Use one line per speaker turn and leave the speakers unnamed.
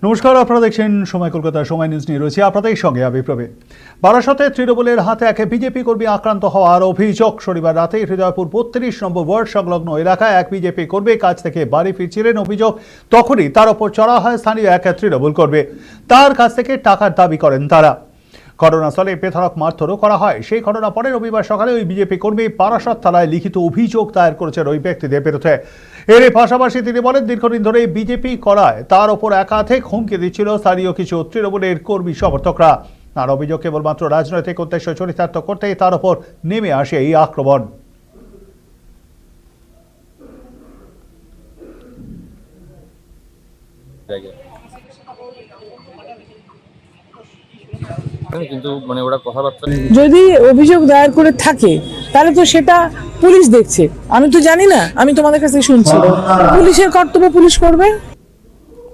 নমস্কার, আপনারা দেখছেন সময় কলকাতা। সময় নিউজ নিয়ে রয়েছে আপনাদের সঙ্গে আমি প্রবীণ। বারাসতে তৃণমূলের হাতে এক বিজেপি কর্মী আক্রান্ত হওয়ার অভিযোগ। শনিবার রাতে হৃদয়পুর 32 নম্বর ওয়ার্ড সংলগ্ন এলাকায় এক বিজেপি কর্মী কাজ থেকে বাড়ি ফিরছিলেন। অভিযোগ, তখনই তার ওপর চড়া হয় স্থানীয় এক তৃণমূল কর্মী। তার কাছ থেকে টাকার দাবি করেন তারা। ঘটনাস্থলে বেধড়ক মারধরও করা হয়। সেই ঘটনা পরে রবিবার সকালে ওই বিজেপি কর্মী বারাসত থানায় লিখিত অভিযোগ দায়ের করেছেন ওই ব্যক্তিদের বিরুদ্ধে। এর পাশাপাশি তিনি বলেন, দীর্ঘদিন ধরে বিজেপি করায় তার ওপর একাধিক হুমকি দিচ্ছিল স্থানীয় কিছু তৃণমূলের কর্মী সমর্থকরা। তার অভিযোগ, কেবলমাত্র রাজনৈতিক উদ্দেশ্য চরিতার্থ করতেই তার ওপর নেমে আসে এই আক্রমণ।
কিন্তু মানে ওরা কথাবার্তা
যদি অভিযোগ দায়ের করে থাকে তাহলে তো সেটা পুলিশ দেখছে, আমি তো জানি না, আমি তোমাদের কাছে শুনছি। পুলিশের কর্তব্য পুলিশ করবে।